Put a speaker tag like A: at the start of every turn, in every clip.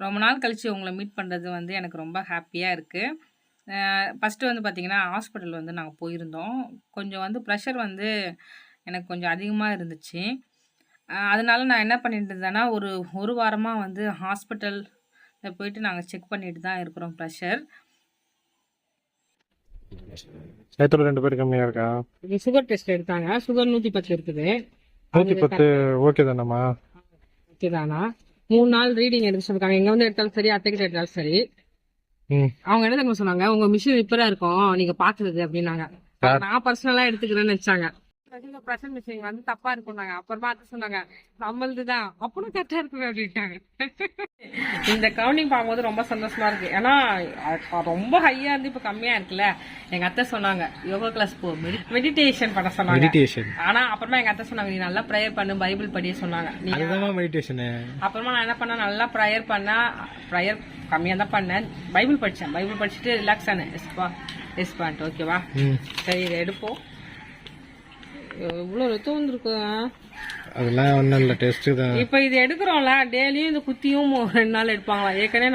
A: ரொம்ப நாள் கழித்து உங்களை மீட் பண்ணுறது வந்து எனக்கு ரொம்ப ஹாப்பியாக இருக்குது. ஃபஸ்ட்டு வந்து பார்த்திங்கன்னா ஹாஸ்பிட்டல் வந்து நாங்கள் போயிருந்தோம். கொஞ்சம் வந்து ப்ரெஷர் வந்து எனக்கு கொஞ்சம் அதிகமாக இருந்துச்சு. அதனால நான் என்ன பண்ணிட்டு இருந்தேன்னா, ஒரு வாரமாக வந்து ஹாஸ்பிட்டலில் போயிட்டு நாங்கள் செக் பண்ணிட்டு தான் இருக்கிறோம் ப்ரெஷர்.
B: நேத்துல 2 பேர் கம்மியா இருக்கா?
A: சுகர் டெஸ்ட் எடுத்தாங்க. சுகர் 110 இருக்குது.
B: 110 ஓகே தானம்மா?
A: ஓகே தானா? 3 நாள் ரீடிங் எடுக்க சொல்லிருக்காங்க. எங்க வந்து எடுத்தாலும் சரி, அத்தைக்கிட்ட எடுத்தாலும் சரி. அவங்க என்ன தெரியுமா சொன்னாங்க, உங்க மிஷின் ரிப்பேரா இருக்கும், நீங்க பாக்குறது அப்படின்னாங்க. நான் பர்சனலா எடுத்துக்கிறேன்னு வச்சாங்க. பிரசன்ட் மிஷின் வந்து தப்பா இருக்கும்னாங்க. அப்புறமா அத்தை சொன்னாங்க, நம்மளதுதான் அப்பனும் கரெக்டா இருக்கு அப்படின்ட்டாங்க. இந்த கவுண்டிங் பார்க்கும்போது ரொம்ப சந்தோஷமா இருக்கு. ஏன்னா ரொம்ப ஹையா இருந்து இப்ப கம்மியா இருக்குல்ல. எங்க அத்தை சொன்னாங்க யோகா கிளாஸ் போ, மெடிடேஷன் பண்ண சொன்னாங்க. ஆனா அப்புறமா எங்க அத்தை சொன்னாங்க, நீ நல்லா ப்ரேயர் பண்ணு, பைபிள் படிய சொன்னாங்க. அப்புறமா நான் என்ன பண்ண, நல்லா ப்ரேயர் பண்ண, ப்ரேயர் கம்மியா தான் பண்ணேன். பைபிள் படிச்சேன். பைபிள் படிச்சுட்டு ரிலாக்ஸ் ஆனேன். எஸ் பாயிண்ட் ஓகேவா? சரி இதை எடுப்போம். இவ்வளோ ரத்தம் வந்துருக்கு.
B: அதெல்லாம் ஒன்றும் இல்லை, டெஸ்ட்டு தான்.
A: இப்போ இது எடுக்கிறோம்ல, டெய்லியும் இந்த குத்தியும் 2 நாள் எடுப்பாங்களா. ஏற்கனவே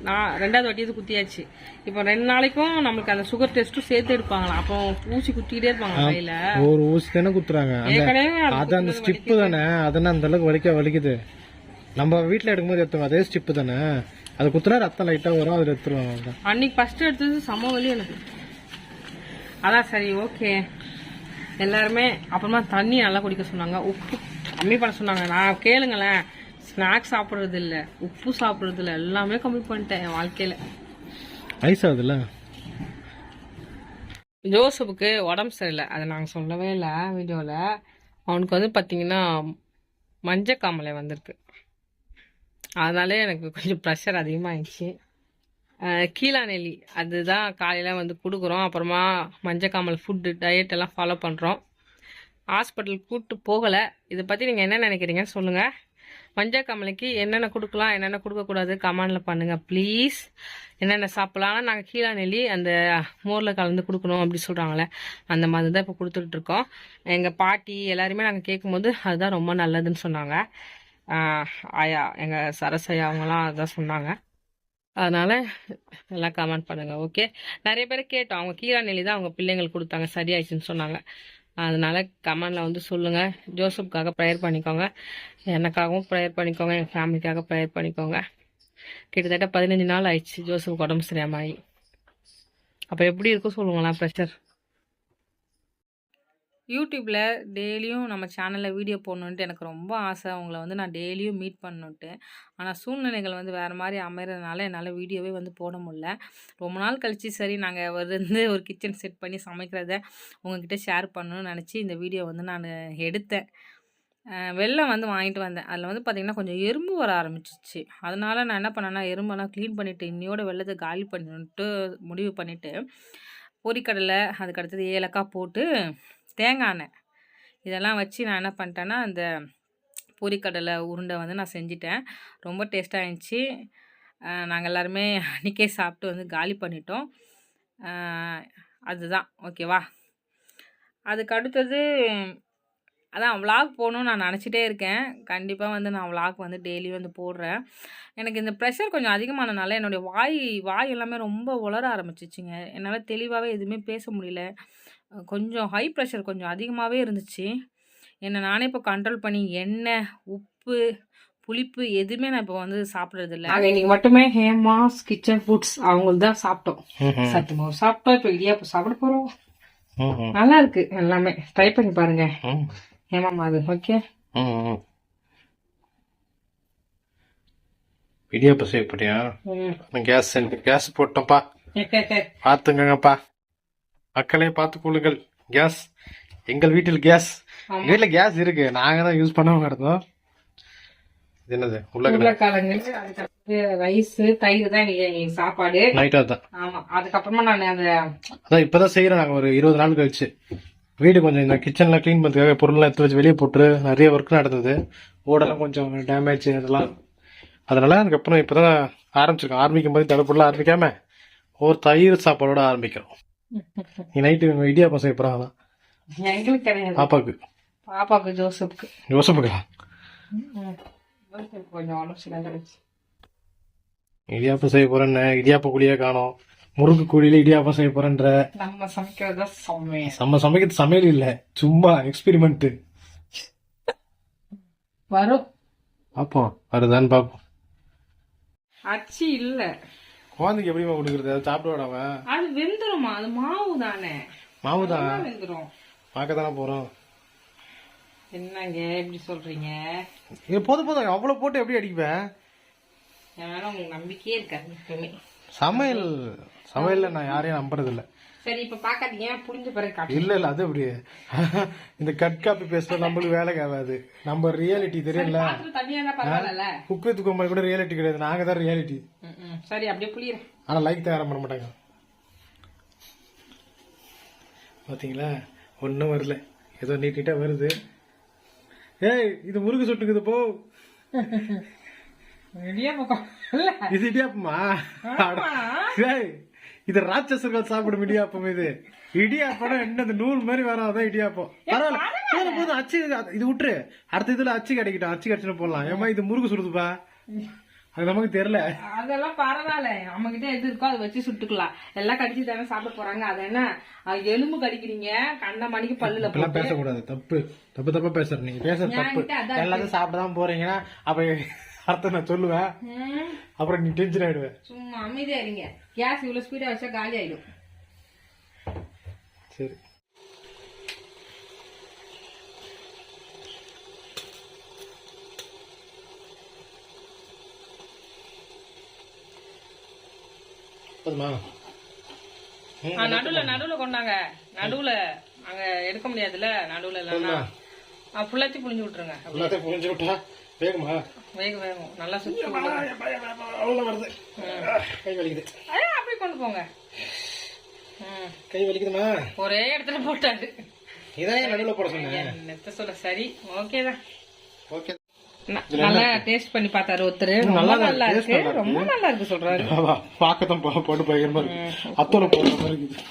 A: நான் 2வது வாட்டி இது குத்தியாச்சு. இப்போ 2 நாளைக்கும் நம்மளுக்கு அந்த சுகர் டெஸ்ட்டும் சேர்த்து எடுப்பாங்களா. அப்போ ஊசி குத்திக்கிட்டே இருப்பாங்க கையில. ஒரு ஊசி தானே குத்துறாங்க. ஏற்கனவே அது அந்த ஸ்டிப்பு தானே, அதனால அந்த அளவுக்கு வலிக்குது. நம்ம வீட்டில் எடுக்கும்போது எடுத்தோம் அதே ஸ்டிப்பு தானே, அது குத்துனா ரத்தம் லைட்டாக வரும், அதில் எடுத்துருவாங்க. அன்னைக்கு ஃபர்ஸ்ட் எடுத்தது சம வலி எனக்கு. அதான் சரி ஓகே எல்லாருமே. அப்புறமா தண்ணி நல்லா குடிக்க சொன்னாங்க, உப்பு கம்மி பண்ண சொன்னாங்க. நான் கேளுங்களேன், ஸ்நாக்ஸ் சாப்பிட்றது இல்லை, உப்பு சாப்பிட்றது இல்லை, எல்லாமே கம்மி பண்ணிட்டேன் என் வாழ்க்கையில்.
B: வயசாகுதுல்ல.
A: ஜோசப்புக்கு உடம்பு சரியில்லை, அதை நாங்கள் சொல்லவே இல்லை வீடியோவில். அவனுக்கு வந்து பார்த்தீங்கன்னா மஞ்சக்காமலை வந்திருக்கு. அதனாலே எனக்கு கொஞ்சம் ப்ரெஷர் அதிகமாகிடுச்சு. கீழாநெல்லி அதுதான் காலையில் வந்து கொடுக்குறோம். அப்புறமா மஞ்சக்காமல் ஃபுட்டு டயட் எல்லாம் ஃபாலோ பண்ணுறோம். ஹாஸ்பிட்டல் கூப்பிட்டு போகலை. இதை பற்றி நீங்கள் என்ன நினைக்கிறீங்கன்னு சொல்லுங்கள். மஞ்சக்காமலைக்கு என்னென்ன கொடுக்கலாம், என்னென்ன கொடுக்கக்கூடாது கமெண்டில் பண்ணுங்கள் ப்ளீஸ். என்னென்ன சாப்பிட்லாம், நாங்கள் கீழாநெல்லி அந்த மோரில் கலந்து கொடுக்கணும் அப்படி சொல்கிறாங்களே, அந்த மாதிரி தான் இப்போ கொடுத்துட்ருக்கோம். எங்கள் பாட்டி எல்லாருமே நாங்கள் கேட்கும்போது அதுதான் ரொம்ப நல்லதுன்னு சொன்னாங்க. ஆயா எங்கள் சரசையா அவங்களாம் அதுதான் சொன்னாங்க. அதனால் எல்லாம் கமெண்ட் பண்ணுங்கள் ஓகே. நிறைய பேர் கேட்டோம், அவங்க கீழாநெல்லி தான் அவங்க பிள்ளைங்களுக்கு கொடுத்தாங்க, சரியாயிடுச்சுன்னு சொன்னாங்க. அதனால் கமெண்டில் வந்து சொல்லுங்கள். ஜோசப்புக்காக ப்ரேயர் பண்ணிக்கோங்க, எனக்காகவும் ப்ரேயர் பண்ணிக்கோங்க, எங்கள் ஃபேமிலிக்காக ப்ரேயர் பண்ணிக்கோங்க. கிட்டத்தட்ட 15 நாள் ஆயிடுச்சு ஜோசப்புக்கு உடம்பு சரியாமாயி. அப்போ எப்படி இருக்கும் சொல்லுங்களா ப்ரெஷர். யூடியூப்பில் டெய்லியும் நம்ம சேனலில் வீடியோ போடணுன்ட்டு எனக்கு ரொம்ப ஆசை. அவங்கள வந்து நான் டெய்லியும் மீட் பண்ணணுன்ட்டு. ஆனால் சூழ்நிலைகள் வந்து வேறு மாதிரி அமைகிறதுனால என்னால் வீடியோவே வந்து போட முடியல. ரொம்ப நாள் கழித்து சரி நாங்கள் வந்து ஒரு கிச்சன் செட் பண்ணி சமைக்கிறத உங்ககிட்ட ஷேர் பண்ணணும்னு நினச்சி இந்த வீடியோ வந்து நான் எடுத்தேன். வெள்ளம் வந்து வாங்கிட்டு வந்தேன். அதில் வந்து பார்த்திங்கன்னா கொஞ்சம் எறும்பு வர ஆரம்பிச்சிச்சு. அதனால் நான் என்ன பண்ணேன்னா, எறும்பெல்லாம் க்ளீன் பண்ணிவிட்டு இன்னையோட வெள்ளத்தை காலி பண்ணணுன்ட்டு முடிவு பண்ணிவிட்டு, பொரிக்கடலை அதுக்கு அடுத்தது ஏலக்காய் போட்டு தேங்காய் எண்ணெய் இதெல்லாம் வச்சு நான் என்ன பண்ணிட்டேன்னா, அந்த பொரிக்கடலை உருண்டை வந்து நான் செஞ்சிட்டேன். ரொம்ப டேஸ்ட்டாக இருந்துச்சு. நாங்கள் எல்லாருமே அன்றைக்கே சாப்பிட்டு வந்து காலி பண்ணிட்டோம். அதுதான் ஓகேவா. அதுக்கு அடுத்தது அதான் விலாக் போகணுன்னு நான் நினச்சிட்டே இருக்கேன். கண்டிப்பாக வந்து நான் விலாக் வந்து டெய்லியும் வந்து போடுறேன். எனக்கு இந்த ப்ரெஷர் கொஞ்சம் அதிகமானனால என்னுடைய வாய் எல்லாமே ரொம்ப உலர ஆரம்பிச்சிச்சுங்க. என்னால் தெளிவாகவே எதுவுமே பேச முடியல. கொஞ்சம் ஹை ப்ரெஷர் கொஞ்சம் அதிகமாகவே இருந்துச்சு. என்னை நானே இப்போ கண்ட்ரோல் பண்ணி எண்ணெய், உப்பு, புளிப்பு எதுவுமே நான் இப்போ வந்து சாப்பிட்றதில்ல. நாங்கள் இன்றைக்கி மட்டுமே ஹேமாஸ் கிச்சன் ஃபுட்ஸ் அவங்களுக்கு தான் சாப்பிட்டோம். சத்து மாவு சாப்பிட்டோம், இப்போ இடியாப்பம் சாப்பிட போகிறோம். நல்லா இருக்கு எல்லாமே, ட்ரை பண்ணி பாருங்க ஹேமா. அது ஓகே.
B: இடியாப்பம் செய்யப்படியா? கேஸ் போட்டோம்ப்பா, பார்த்துங்கப்பா மக்களே, பார்த்து கொள்ளுங்கள். கேஸ் எங்கள் வீட்டில் கேஸ் இருக்கு, நாங்க தான் யூஸ் பண்ணாம கிடந்தோம். இது என்னது?
A: உருளைக்கிழங்கு, ரைஸ், தயிர் தான் சாப்பாடு
B: நைட்டா தான்.
A: ஆமா, அதுக்கப்புறமா நான்
B: அதான் இப்பதான் செய்யறேன். நாங்க ஒரு 20 நாள் கழிச்சு வீடு கொஞ்சம் இந்த கிச்சன்ல கிளீன் பண்ணுறதுக்காக பொருள்லாம் எடுத்து வச்சு வெளியே போட்டு நிறைய ஒர்க் நடந்தது. ஓடெல்லாம் கொஞ்சம் டேமேஜ் அதெல்லாம். அதனால அதுக்கப்புறம் இப்பதான் ஆரம்பிச்சிருக்கோம். ஆரம்பிக்கும் போது தடுப்புலாம் ஆரம்பிக்காம ஒரு தயிர் சாப்பாடோட ஆரம்பிக்கிறோம். நீ நைட்டு இடியாப்பம் செய்ய போறாங்க.
A: எங்களுக்கு கிடையாது, பாப்பாக்கு ஜோசப்புக்கு
B: ஜோசப்புக்கா
A: கொஞ்சம்
B: இடியாப்பம் செய்ய போறேன்னு இடியாப்ப குழியே காணோம். முறுக்கு குழியில இடியாப்பம் செய்ய போறேன்ற.
A: நம்ம சமைக்கிறதா சமையல்.
B: நம்ம சமைக்கிறது சமையல் இல்ல, சும்மா எக்ஸ்பெரிமெண்ட்.
A: வரும்
B: பாப்போம், வருதான்னு பாப்போம்.
A: அச்சி இல்ல,
B: குழந்தைக்கு எப்படிமா கொடுக்குறது? அதை சாப்பிட அவன்.
A: அது வெந்துருமா? அது மாவு தானே.
B: மாவுதான்
A: வெந்துரும்.
B: பார்க்கத்தானே போறோம்.
A: என்னங்க எப்படி சொல்றீங்க?
B: இது போதும் போதும், அவ்வளவு போட்டு எப்படி அடிப்பேன்?
A: ஏன்னா உங்களுக்கு நம்பிக்கையே இருக்காது எப்பவுமே.
B: சமையல்ல நான் யாரையும் நம்புறது இல்ல.
A: சரி இப்ப பாக்காதீங்க, புரிஞ்ச பிறகு காட்டு.
B: இல்ல இல்ல, அது அப்படி இந்த கட் காப்பி பேஸ்ட் நம்மளுக்கு வேலை ஆகாது. நம்ம ரியாலிட்டி தெரியல.
A: தனியா தான் பரவாயில்ல.
B: குக் வித் கோமாளி கூட ரியாலிட்டி கிடையாது, நாங்க தான் ரியாலிட்டி.
A: சரி அப்படியே புரியுறேன்.
B: ஆனா லைக் தயாரம் பண்ண மாட்டாங்க. பாத்தீங்களா, ஒன்னும் வரல, ஏதோ நீட்டா வருது. ஏய், இது முறுக்கு சுட்டுக்குது போ. இது இடியாப்பமா? இது ராட்சசர்கள் சாப்பிடும் இடியாப்பம். இது இடியாப்பம் என்ன நூல் மாதிரி வராதான் இடியாப்பம். பரவாயில்ல, போதும் அச்சு. இது விட்டுரு, அடுத்த இதுல அச்சு கிடைக்கட்டும். அச்சு கிடைச்சுன்னு போடலாம். ஏமா இது முறுக்கு சுடுதுப்பா, அது நமக்கு தெரியல.
A: அதெல்லாம் பரவாயில்ல, நம்ம கிட்ட எது இருக்கோ அதை வச்சு சுட்டுக்கலாம். எல்லாம் கடிச்சு தானே சாப்பிட போறாங்க. அது என்ன எலும்பு கடிக்கிறீங்க கண்ட மணிக்கு பல்லுல.
B: பேசக்கூடாது, தப்பு தப்பு தப்பா பேசுற. நீங்க பேசுற தப்பு. எல்லாத்தையும் சாப்பிடதான் போறீங்கன்னா அப்ப அர்த்தம் நான் சொல்லுவேன், அப்புறம் நீ டென்ஷன் ஆயிடுவேன்.
A: சும்மா அமைதியா இருங்க. கேஸ் இவ்வளவு ஸ்பீடா வச்சா காலி ஆயிடும்.
B: சரி,
A: நடுவுல கொண்டாங்க. நடுவுல அங்க எடுக்க முடியாதுல்ல, நடுவுல இல்லன்னா ஃபுல்லாத்தையும் புளிஞ்சு விட்டுருங்க.
B: எல்லாத்தையும் புளிஞ்சு விட்டா வேகுமா?
A: வேகும், நல்லா சுத்தி
B: வருது. கை வலிக்குது.
A: அப்படியே கொண்டு போங்க.
B: கை வலிக்குதுமா?
A: ஒரே இடத்துல போட்டாரு.
B: இதான் நடுவுல போட சொன்னேன்.
A: நெத்த சொல்ல. சரி, ஓகேதான்.
B: ஓகே,
A: நல்லா டேஸ்ட் பண்ணி பார்த்தாரு ஒருத்தர். நல்லா இருக்கு, ரொம்ப நல்லா இருக்கு சொல்றாரு.
B: பாக்கத்தான் போட்டு பயங்கரமா இருக்கு. அத்தோல போடுற மாதிரி இருக்குது.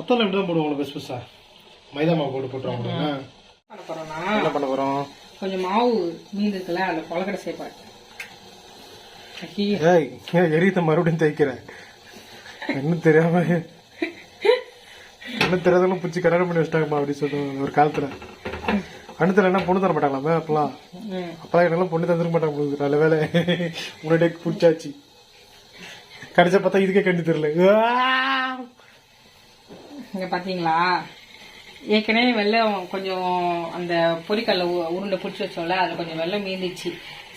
B: அத்தோல எப்படிதான் போடுவாங்க? பெஸ் பெஸ்ஸா மைதா மாவு போட்டு போட்டுருவாங்க. என்ன பண்ண போறோம்?
A: கொஞ்சம் மாவு மீந்து இருக்குல்ல, அதுல கொலக்கடை சேர்ப்பாரு.
B: எரித்த மறுபடியும் தைக்கிறேன். என்ன தெரியாம என்ன தெரியாதவங்களும் பிடிச்சி கல்யாணம் பண்ணி வச்சிட்டாங்கம்மா அப்படி சொல்லுவாங்க ஒரு காலத்துல. அண்ணத்துல என்ன பொண்ணு தர மாட்டாங்களாமே அப்பெல்லாம். அப்பெல்லாம் என்னெல்லாம் பொண்ணு தந்துருக்க மாட்டாங்க. நல்ல வேலை முன்னாடியே குடிச்சாச்சு. கடைசியா பார்த்தா இதுக்கே கண்டு தெரியல.
A: இங்க பாத்தீங்களா, ஏற்கனவே வெள்ளம் கொஞ்சம் அந்த பொரிக்கல்ல உருண்டை பிடிச்சி வச்சோம்ல, அதுல கொஞ்சம் வெள்ளம் மீந்துச்சு.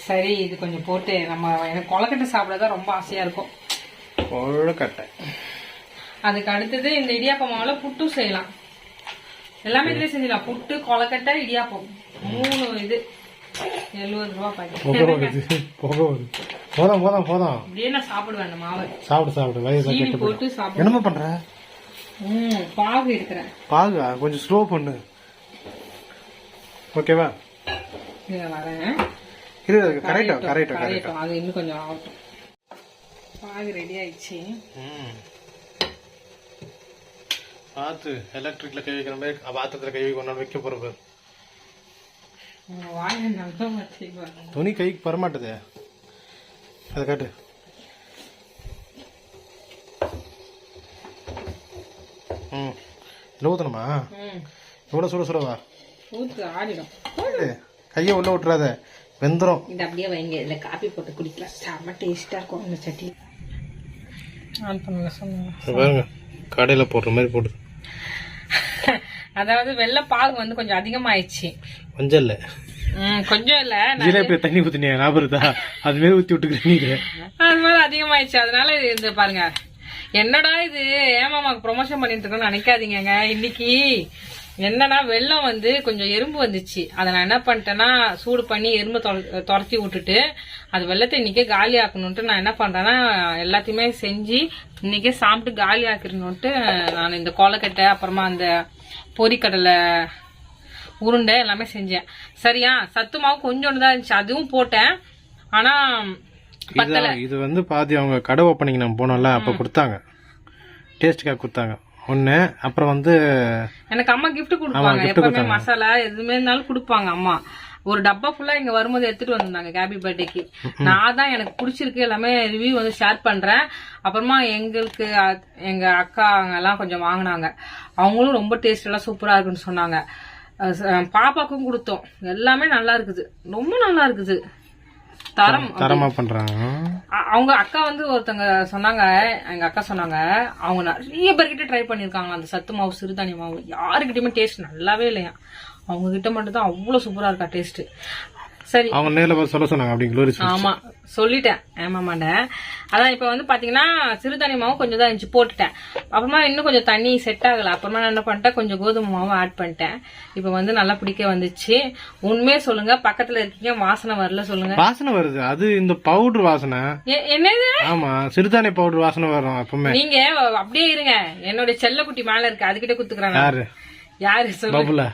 A: சரி, இது கொஞ்சம் போட்டு நம்ம எனக்கு கொலக்கட்டை சாப்பிடதான் ரொம்ப ஆசையா இருக்கும்.
B: கொலக்கட்டை.
A: அதுக்கு அடுத்தது இந்த இடியாப்ப மாவுல புட்டும் செய்யலாம். எல்லாமே இதுல செஞ்சிடலாம். புட்டு, கொலக்கட்டை, இடியாப்பம் 3 இது 70 ரூபா பாக்கெட்.
B: போதும்.
A: அப்படியே நான் சாப்பிடுவேன் அந்த மாவை.
B: சாப்பிடு
A: போட்டு சாப்பிடு.
B: என்னமா பண்ற?
A: பாகு இருக்கிறேன்.
B: பாகு கொஞ்சம் ஸ்லோ பண்ணு, ஓகேவா?
A: வரேன்.
B: கரெக்டா.
A: அது இன்னும் கொஞ்சம் ஆகட்டும். பாகு ரெடி ஆயிடுச்சு.
B: பார்த்து எலக்ட்ரிக்ல கை வைக்கிற மாதிரி பாத்திரத்துல கை வைக்க போறது. துணி கைக்கு வரமாட்டது, அதை காட்டு. ஊத்தணுமா? எவ்வளவு சுடவா?
A: ஊத்து, ஆடிடும்.
B: கையை உள்ள விட்டுறாத, வெந்துரும்.
A: இந்த அப்படியே வைங்க, இதுல காபி போட்டு குடிக்கலாம். செம்ம டேஸ்டா இருக்கும் இந்த சட்டி. ஆன் பண்ணுங்க,
B: பாருங்க, கடையில போடுற மாதிரி போடு.
A: அதாவது வெள்ளை பாகு வந்து கொஞ்சம் அதிகமாயிடுச்சு.
B: கொஞ்சம் இல்ல,
A: கொஞ்சம் இல்ல,
B: ஜிலேபி தண்ணி ஊத்தினியா ஞாபகத்தா? அது மாதிரி ஊத்தி விட்டுக்கிறீங்க.
A: அது மாதிரி அதிகமாயிடுச்சு. அதனால இந்த பாருங்க, என்னடா இது ஏமாமாக்கு ப்ரொமோஷன் பண்ணிட்டு இருக்கோம்னு நினைக்காதீங்க. இன்னைக்கு என்னன்னா வெள்ளம் வந்து கொஞ்சம் எறும்பு வந்துச்சு. அதை நான் என்ன பண்ணிட்டேன்னா சூடு பண்ணி எறும்பு துரத்தி விட்டுட்டு அது வெள்ளத்தை இன்னைக்கே காலி ஆக்கணும்ட்டு நான் என்ன பண்றேன்னா எல்லாத்தையுமே செஞ்சு இன்னைக்கே சாப்பிட்டு காலி ஆக்கிடணும்ட்டு நான் இந்த கொலக்கட்டை அப்புறமா அந்த பொரிக்கடலை உருண்டை எல்லாமே செஞ்சேன். சரியா, சத்து மாவு கொஞ்சோண்டு தான் இருந்துச்சு, அதுவும் போட்டேன். ஆனா
B: இது வந்து பாதி அவங்க கடை ஓப்பனிங் நம்ம போனோம்ல அப்ப கொடுத்தாங்க, டேஸ்டுக்காக கொடுத்தாங்க ஒண்ணு. அப்புறம் வந்து
A: எனக்கு அம்மா கிஃப்ட் கொடுப்பாங்க எப்பவுமே, மசாலா எதுவுமே இருந்தாலும் கொடுப்பாங்க அம்மா. ஒரு டப்பா ஃபுல்லா இங்க வரும்போது எடுத்துட்டு வந்திருந்தாங்க கேபி பர்த்டேக்கு. நான் தான் எனக்கு பிடிச்சிருக்கு எல்லாமே ரிவ்யூ வந்து ஷேர் பண்றேன். அப்புறமா எங்களுக்கு எங்க அக்கா அவங்க எல்லாம் கொஞ்சம் வாங்கினாங்க. அவங்களும் ரொம்ப டேஸ்ட் எல்லாம் சூப்பரா இருக்குன்னு சொன்னாங்க. பாப்பாக்கும் கொடுத்தோம். எல்லாமே நல்லா இருக்குது, ரொம்ப நல்லா இருக்குது.
B: தரமா பண்றாங்க.
A: அவங்க அக்கா வந்து ஒருத்தங்க சொன்னாங்க, எங்க அக்கா சொன்னாங்க அவங்க நிறைய பேர்கிட்ட ட்ரை பண்ணிருக்காங்க அந்த சத்து மாவு சிறுதானிய மாவு. யாருக்கிட்டயுமே டேஸ்ட் நல்லாவே இல்லையா. அவங்க கிட்ட மட்டும் தான் அவ்வளவு சூப்பரா இருக்கா டேஸ்ட். சரி
B: அவங்க நேர்ல சொல்ல சொன்னாங்க அப்படி.
A: ஆமா சொல்லிட்டேன் ஏமாமாண்ட. அதான் இப்ப வந்து பாத்தீங்கன்னா சிறுதானிய மாவு கொஞ்சம் தான் இருந்துச்சு போட்டுட்டேன். அப்புறமா இன்னும் கொஞ்சம் தண்ணி செட் ஆகல. அப்புறமா நான் என்ன பண்ணிட்டேன், கொஞ்சம் கோதுமை மாவு ஆட் பண்ணிட்டேன். இப்ப வந்து நல்லா பிடிக்க வந்துச்சு. உண்மையே சொல்லுங்க, பக்கத்துல இருக்கீங்க, வாசனை வரல சொல்லுங்க.
B: வாசனை வருது, அது இந்த பவுடர் வாசனை.
A: என்னது?
B: ஆமா, சிறுதானிய பவுடர் வாசனை வரும் எப்பவுமே.
A: நீங்க அப்படியே இருங்க, என்னோட செல்லக்குட்டி மேல இருக்கு, அதுகிட்ட குத்துக்கிறாங்க. யாரு சொல்லுங்க?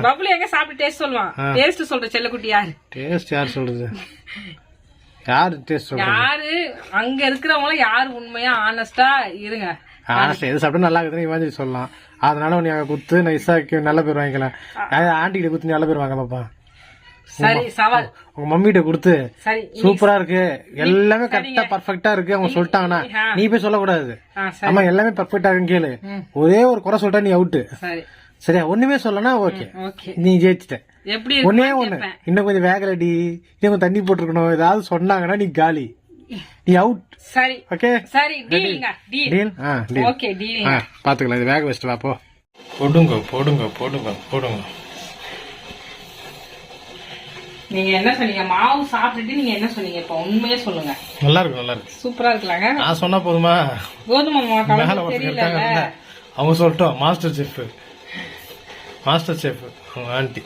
A: பபுள் எங்க சாப்பிட்டு டேஸ்ட் சொல்லுவான். டேஸ்ட் சொல்ற செல்லக்குட்டி யாரு? டேஸ்ட் யார் சொல்றது? யாரு டேஸ்ட் சொல்றது? யாரு அங்க இருக்கிறவங்க யாரு உண்மையா ஆனஸ்டா இருங்க.
B: எது சாப்பிட்டு நல்லா இருக்குதுன்னு இவாஞ்சி சொல்லலாம். அதனால நீ குத்து நைஸா நல்ல பேர் வாங்கிக்கலாம். ஆண்டி கிட்ட குத்து நல்ல பேர் வாங்க பாப்பா.
A: சரி சவால்
B: உங்க மம்மி கிட்ட கொடுத்து சூப்பரா இருக்கு, எல்லாமே கரெக்டா பர்ஃபெக்டா இருக்கு அவங்க சொல்லிட்டாங்கன்னா நீ போய் சொல்லக்கூடாது. ஆமா எல்லாமே பர்ஃபெக்டா இருக்குன்னு கேளு. ஒரே ஒரு குறை சொல்லிட்டா நீ அவுட்டு. சரியா? ஒண்ணுமே சொல்லனா ஓகே, நீ ஜெயிச்சிட்ட. ஒன்னே ஒண்ணு இன்னும் கொஞ்சம் வேகலடி, இன்னும் கொஞ்சம் தண்ணி போட்டுருக்கணும், ஏதாவது சொன்னாங்கன்னா நீ காலி, நீ அவுட். சரி ஓகே, சரி டீல். டீல் ஓகே, டீல் பாத்துக்கலாம். இது வேக வச்சிட்டு வா போ. போடுங்க போடுங்க போடுங்க போடுங்க.
A: நீங்க என்ன சொன்னீங்க? மாவு சாப்பிட்டுட்டு நீங்க என்ன சொன்னீங்க? இப்ப உண்மையே சொல்லுங்க.
B: நல்லா இருக்கு, நல்லா இருக்கு,
A: சூப்பரா இருக்கலாங்க.
B: நான் சொன்னா போதுமா?
A: கோதுமை மாவு தெரியல,
B: அவங்க சொல்லிட்டோம். மாஸ்டர் செஃப் அவங்க ஆண்டி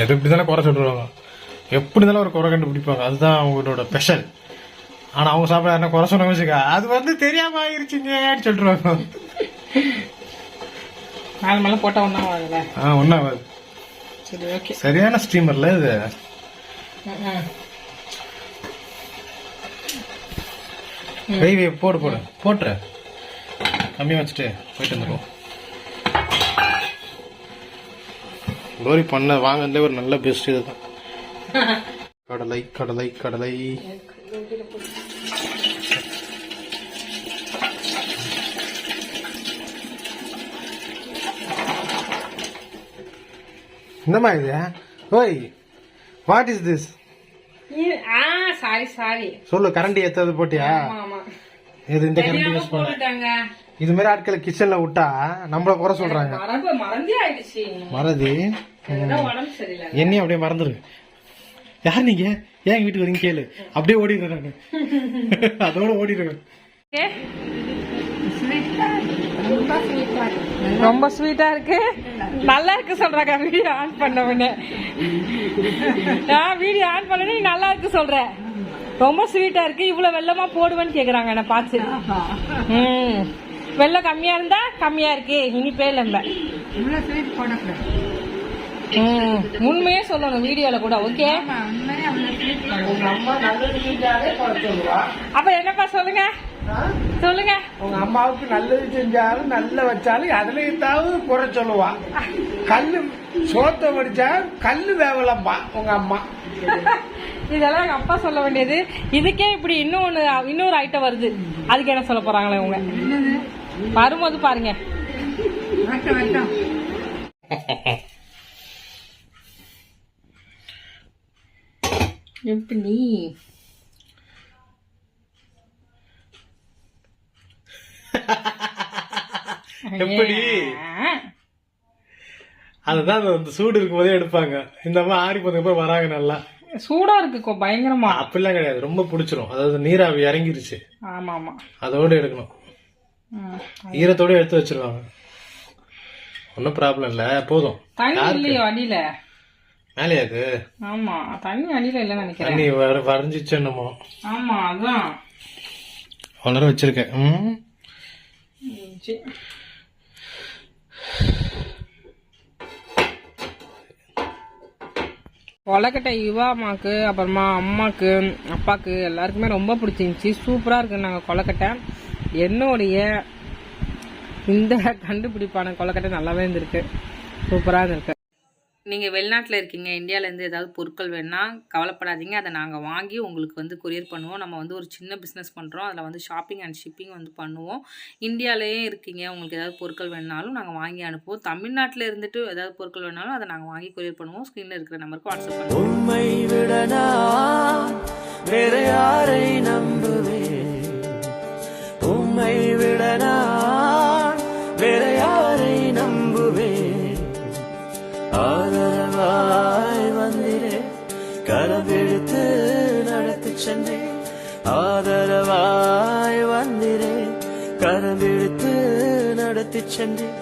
B: எது இப்படிதானே குறை சொல்லிடுவாங்க. எப்படி இருந்தாலும் ஒரு குறை கண்டுபிடிப்பாங்க, அதுதான் அவங்களோட ஸ்பெஷல். ஆனா அவங்க சாப்பிட என்ன குறை சொன்ன வச்சுக்கா, அது வந்து தெரியாம ஆயிருச்சுங்க சொல்லிடுவாங்க.
A: நாலு மலை போட்டா
B: ஒன்னாவது. சரியான ஸ்டீமர்ல இது. போடு போடு போட்டுற, கம்மியா வச்சுட்டு போயிட்டு வந்துடும். லோரி பண்ண வாங்கல ஒரு நல்ல பெஸ்ட் இதுதான். கடலை கடலை கடலை. என்னமா இது? ஓய், வாட் இஸ் திஸ்?
A: சாரி
B: சொல்லு. கரண்டி ஏத்தாது போட்டியா? இது இந்த கரண்டி யூஸ் பண்ண. இது மாதிரி ஆட்களை கிச்சன்ல விட்டா நம்மள குறை சொல்றாங்க. மறதி என்னையும் அப்படியே மறந்துரு. யார் நீங்க? ஏன் வீட்டுக்கு வரீங்க கேளு. அப்படியே ஓடிடுறாங்க, அதோட ஓடிடுறேன்.
A: ரொம்ப ஸ்வீட்டா இருக்கு, நல்லா இருக்கு சொல்றாங்க. வீடியோ ஆன் பண்ண உடனே வீடியோ ஆன் பண்ண நல்லா இருக்கு சொல்ற. ரொம்ப ஸ்வீட்டா இருக்கு. இவ்வளவு வெள்ளமா போடுவேன்னு கேக்குறாங்க என்ன பார்த்து. வெள்ளம் கம்மியா இருந்தா கம்மியா இருக்கு, இனிப்பே இல்ல. உண்மையே சொல்லணும் வீடியோல கூட. ஓகே, அப்ப என்னப்பா சொல்லுங்க சொல்லுங்க.
C: உங்க அம்மாவுக்கு நல்லது செஞ்சாலும் நல்ல வச்சாலும் அதுலயும் குறை சொல்லுவா. கல்லு சோத்த வடிச்சா கல்லு வேவலம்பா உங்க அம்மா.
A: இதெல்லாம் எங்க அப்பா சொல்ல வேண்டியது. இதுக்கே இப்படி இன்னொரு ஐட்டம் வருது, அதுக்கு என்ன சொல்ல போறாங்களே இவங்க வரும்போது பாருங்க. எப்படி
B: எப்படி அதுதான் அந்த சூடு இருக்கும் போதே எடுப்பாங்க. இந்த மாதிரி ஆறி போதுக்கு வராங்க. நல்லா
A: சூடா இருக்கு பயங்கரமா.
B: அப்படிலாம் கிடையாது, ரொம்ப பிடிச்சிரும். அதாவது நீராவி இறங்கிருச்சு.
A: ஆமா ஆமா,
B: அதோட எடுக்கணும். ஈரத்தோட எடுத்து வச்சிருவாங்க, ஒன்னும் ப்ராப்ளம் இல்ல. போதும்.
A: தண்ணி இல்லையோ அடியில?
B: மேலேயா அது?
A: ஆமா, தண்ணி அடியில இல்ல நினைக்கிறேன்.
B: தண்ணி வரைஞ்சிச்சு என்னமோ.
A: ஆமா, அதான்
B: வளர வச்சிருக்கேன்.
A: கொலக்கட்டை யுவா அம்மாக்கு, அப்புறமா அம்மாக்கு, அப்பாக்கு எல்லாருக்குமே ரொம்ப பிடிச்சிருந்துச்சி. சூப்பரா இருக்கு நாங்க கொலக்கட்டை. என்னுடைய இந்த கண்டுபிடிப்பான கொலக்கட்டை நல்லாவே இருந்திருக்கு, சூப்பரா இருந்திருக்கு. நீங்கள் வெளிநாட்டில் இருக்கீங்க, இந்தியாவிலேருந்து ஏதாவது பொருட்கள் வேணுன்னா கவலைப்படாதீங்க. அதை நாங்கள் வாங்கி உங்களுக்கு வந்து கொரியர் பண்ணுவோம். நம்ம வந்து ஒரு சின்ன பிஸ்னஸ் பண்ணுறோம். அதில் வந்து ஷாப்பிங் அண்ட் ஷிப்பிங் வந்து பண்ணுவோம். இந்தியாவிலேயே இருக்கீங்க, உங்களுக்கு ஏதாவது பொருட்கள் வேணுனாலும் நாங்கள் வாங்கி அனுப்புவோம். தமிழ்நாட்டில் இருந்துட்டு ஏதாவது பொருட்கள் வேணாலும் அதை நாங்கள் வாங்கி கொரியர் பண்ணுவோம். ஸ்க்ரீனில் இருக்கிற நம்பருக்கு வாட்ஸ்அப் பண்ணுவோம்.
D: உம்மை விட நான் வேற யாரை நம்புவேன்? உம்மை விட நான் வேற யாரை நம்புவேன்? ஆதரவாய் வந்திரே, கரவெடுத்து நடத்தி சென்றேன். ஆதரவாய் வந்திரே, கரவெடுத்து நடத்தி சென்றேன்.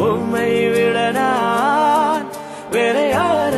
D: உம்மை விட நான் வேற யாரை